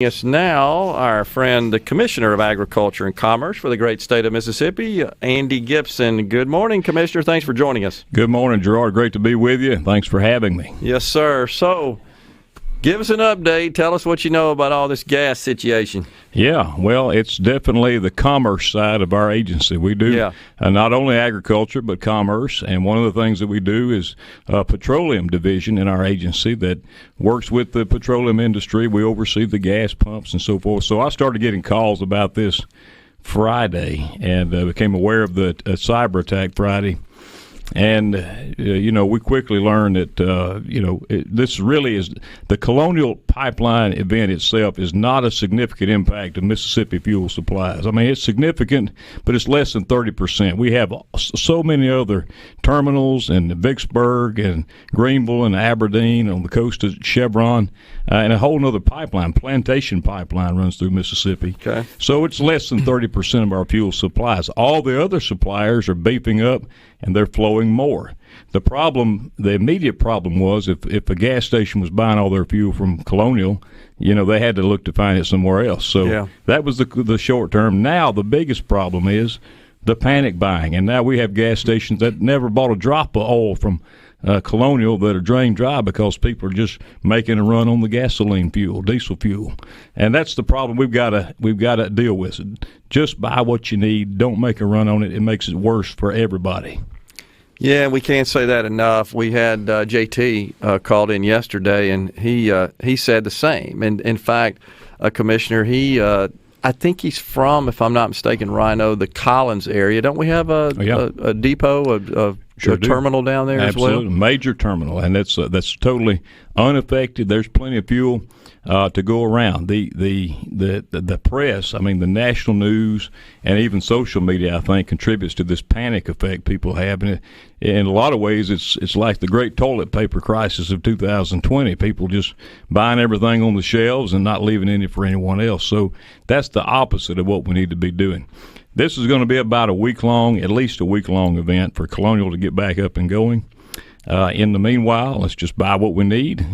Us now, our friend, the Commissioner of Agriculture and Commerce for the great state of Mississippi, Andy Gipson. Good morning, Commissioner. Thanks for joining us. Good morning, Gerard. Great to be with you. Thanks for having me. Yes, sir. So, give us an update. Tell us what you know about all this gas situation. Yeah, well, it's definitely the commerce side of our agency. We do not only agriculture, but commerce. And one of the things that we do is a petroleum division in our agency that works with the petroleum industry. We oversee the gas pumps and so forth. So I started getting calls about this Friday and became aware of the cyber attack Friday. And, we quickly learned that, this really is the Colonial Pipeline event itself is not a significant impact to Mississippi fuel supplies. I mean, it's significant, but it's less than 30%. We have so many other terminals in Vicksburg and Greenville and Aberdeen on the coast of Chevron, and a whole other pipeline, Plantation Pipeline, runs through Mississippi. Okay. So it's less than 30% of our fuel supplies. All the other suppliers are beefing up, and they're flowing more. The immediate problem was if a gas station was buying all their fuel from Colonial, they had to look to find it somewhere else. So that was the short term. Now the biggest problem is the panic buying, and now we have gas stations that never bought a drop of oil from Colonial that are drained dry because people are just making a run on the gasoline fuel, diesel fuel, and that's the problem we've got to deal with. Just buy what you need. Don't make a run on it. It makes it worse for everybody. Yeah, we can't say that enough. We had JT called in yesterday, and he said the same. And in fact, Commissioner, I think he's from, if I'm not mistaken, Rhino, the Collins area. Don't we have a depot, a terminal down there as well? Absolutely, major terminal, and that's totally unaffected. There's plenty of fuel to go around. The press, I mean, the national news and even social media, I think, contributes to this panic effect people have. And in a lot of ways, it's like the great toilet paper crisis of 2020. People just buying everything on the shelves and not leaving any for anyone else. So that's the opposite of what we need to be doing. This is going to be about at least a week-long event for Colonial to get back up and going. In the meanwhile, let's just buy what we need.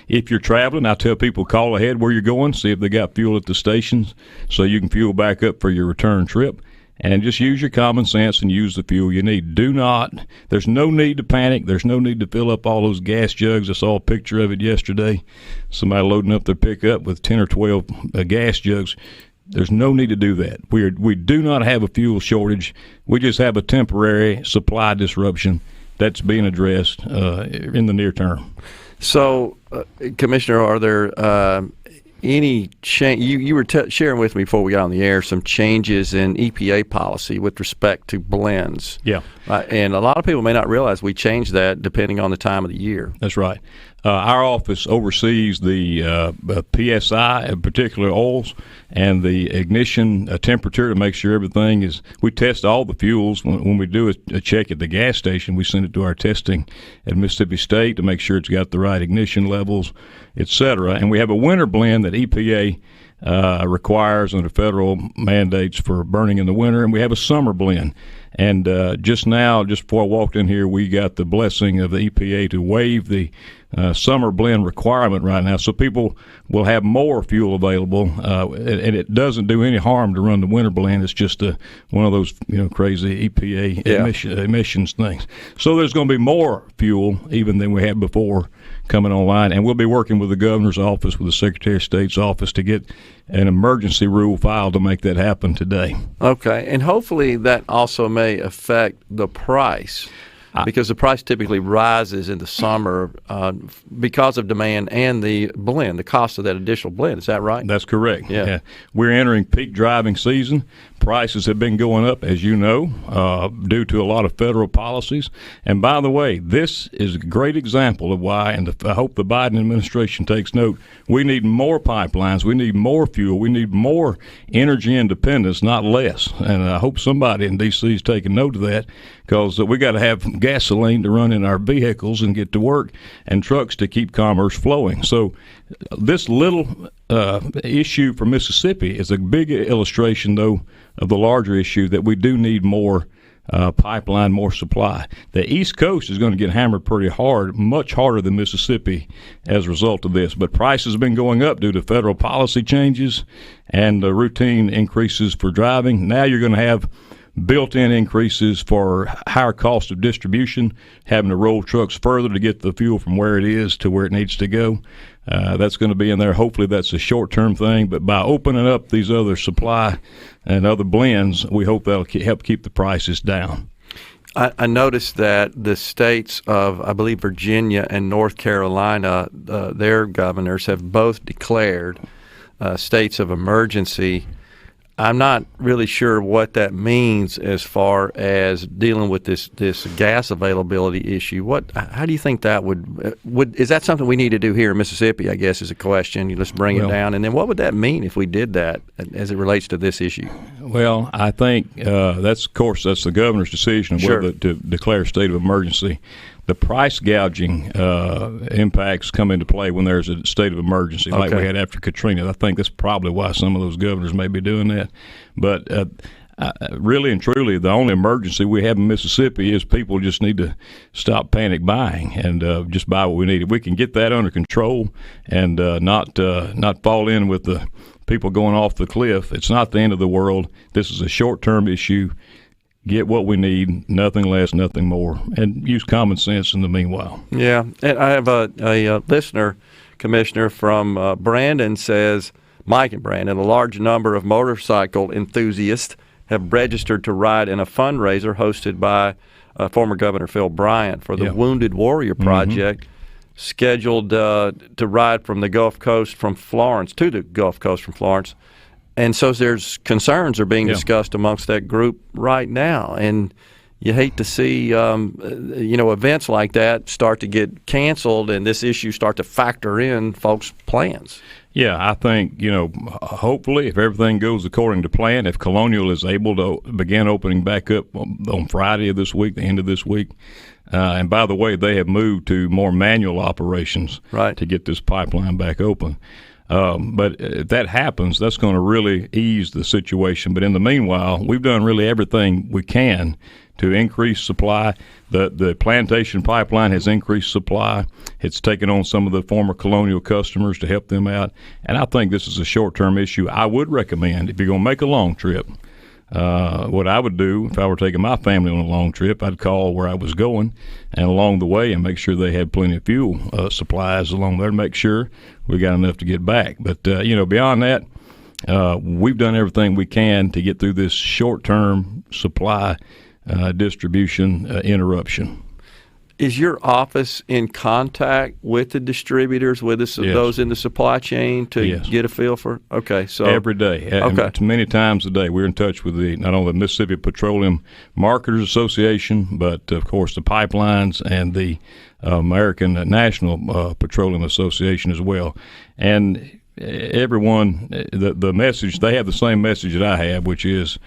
If you're traveling, I tell people call ahead where you're going, see if they got fuel at the stations so you can fuel back up for your return trip. And just use your common sense and use the fuel you need. There's no need to panic. There's no need to fill up all those gas jugs. I saw a picture of it yesterday. Somebody loading up their pickup with 10 or 12 gas jugs. There's no need to do that. We do not have a fuel shortage. We just have a temporary supply disruption that's being addressed in the near term. So, Commissioner, are there any change? You were sharing with me before we got on the air some changes in EPA policy with respect to blends. Yeah. And a lot of people may not realize we changed that depending on the time of the year. That's right. Our office oversees the PSI, in particular oils, and the ignition temperature to make sure everything is. We test all the fuels. When we do a check at the gas station, we send it to our testing at Mississippi State to make sure it's got the right ignition levels, et cetera. And we have a winter blend that EPA requires under federal mandates for burning in the winter, and we have a summer blend. And just before I walked in here, we got the blessing of the EPA to waive the summer blend requirement right now, so people will have more fuel available, and it doesn't do any harm to run the winter blend. It's just one of those crazy EPA emissions things. So there's going to be more fuel even than we had before coming online, and we'll be working with the governor's office, with the Secretary of State's office to get an emergency rule filed to make that happen today. Okay, and hopefully that also may affect the price. Because the price typically rises in the summer because of demand and the blend, the cost of that additional blend. Is that right? That's correct. Yeah. We're entering peak driving season. Prices have been going up, as you know, due to a lot of federal policies. And by the way, this is a great example of why, and I hope the Biden administration takes note, we need more pipelines, we need more fuel, we need more energy independence, not less. And I hope somebody in D.C. is taking note of that, because we got to have gasoline to run in our vehicles and get to work, and trucks to keep commerce flowing. So this little issue for Mississippi is a big illustration, though, of the larger issue that we do need more pipeline more supply. The East Coast is going to get hammered pretty hard, much harder than Mississippi as a result of this. But prices have been going up due to federal policy changes and the routine increases for driving. Now you're going to have built-in increases for higher cost of distribution, having to roll trucks further to get the fuel from where it is to where it needs to go. That's going to be in there. Hopefully that's a short-term thing, but by opening up these other supply and other blends, we hope that'll help keep the prices down. I noticed that the states of, I believe, Virginia and North Carolina, their governors have both declared states of emergency. I'm not really sure what that means as far as dealing with this gas availability issue. How do you think that would is that something we need to do here in Mississippi, I guess, is a question. Let's bring it down. And then what would that mean if we did that as it relates to this issue? Well, I think that's the governor's decision of whether to declare a state of emergency. The price gouging impacts come into play when there's a state of emergency, like we had after Katrina. I think that's probably why some of those governors may be doing that. But really and truly, the only emergency we have in Mississippi is people just need to stop panic buying and just buy what we need. If we can get that under control and not fall in with the people going off the cliff, it's not the end of the world. This is a short-term issue. Get what we need, nothing less, nothing more, and use common sense in the meanwhile. Yeah, and I have a listener, Commissioner, from Brandon says, Mike and Brandon, a large number of motorcycle enthusiasts have registered to ride in a fundraiser hosted by former Governor Phil Bryant for the Wounded Warrior Project, scheduled to ride from the Gulf Coast from Florence to the Gulf Coast from Florence. And so there's concerns are being discussed amongst that group right now, and you hate to see events like that start to get canceled and this issue start to factor in folks' plans. Yeah, I think hopefully if everything goes according to plan, if Colonial is able to begin opening back up on Friday of this week, the end of this week. And by the way, they have moved to more manual operations to get this pipeline back open. But if that happens, that's going to really ease the situation. But in the meanwhile, we've done really everything we can to increase supply. The Plantation Pipeline has increased supply. It's taken on some of the former Colonial customers to help them out. And I think this is a short-term issue. I would recommend, if you're going to make a long trip, what I would do if I were taking my family on a long trip, I'd call where I was going and along the way and make sure they had plenty of fuel supplies along there to make sure we got enough to get back. But, beyond that, we've done everything we can to get through this short-term supply distribution interruption. Is your office in contact with the distributors, with those in the supply chain to get a feel for? Okay, so every day, many times a day, we're in touch with not only the Mississippi Petroleum Marketers Association, but of course the pipelines and the American National Petroleum Association as well. And everyone, the message, they have the same message that I have, which is,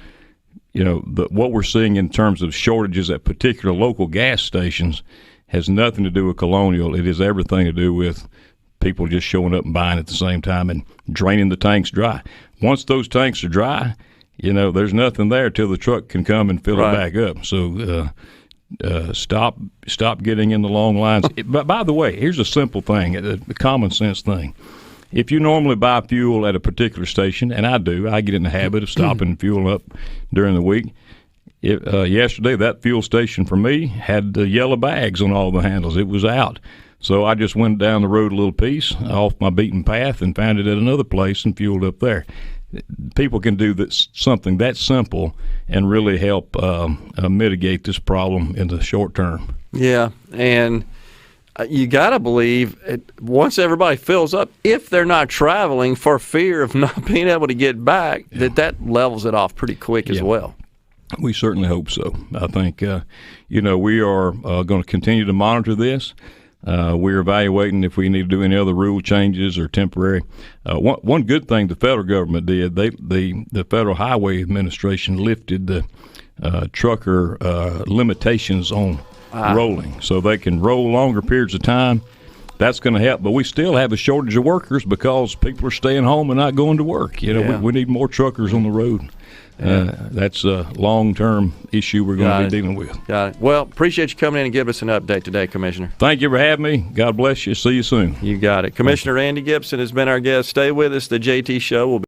what we're seeing in terms of shortages at particular local gas stations has nothing to do with Colonial. It has everything to do with people just showing up and buying at the same time and draining the tanks dry. Once those tanks are dry, there's nothing there till the truck can come and fill it back up. So stop getting in the long lines. But by the way, here's a simple thing, a common sense thing. If you normally buy fuel at a particular station, and I do, I get in the habit of stopping and fuel up during the week. Yesterday, that fuel station for me had the yellow bags on all the handles. It was out. So I just went down the road a little piece off my beaten path and found it at another place and fueled up there. People can do something that simple and really help mitigate this problem in the short term. Yeah, and you got to believe once everybody fills up, if they're not traveling for fear of not being able to get back, that levels it off pretty quick as well. We certainly hope so. I think, we are going to continue to monitor this. We're evaluating if we need to do any other rule changes or temporary. One good thing the federal government did, the Federal Highway Administration lifted the trucker limitations on rolling, so they can roll longer periods of time that's going to help. But we still have a shortage of workers because people are staying home and not going to work. We need more truckers on the road. That's a long-term issue we're going to be dealing with. Got it. Well, appreciate you coming in and giving us an update today, Commissioner. Thank you for having me. God bless you. See you soon. You got it. Commissioner Andy Gipson has been our guest. Stay with us. The JT Show will be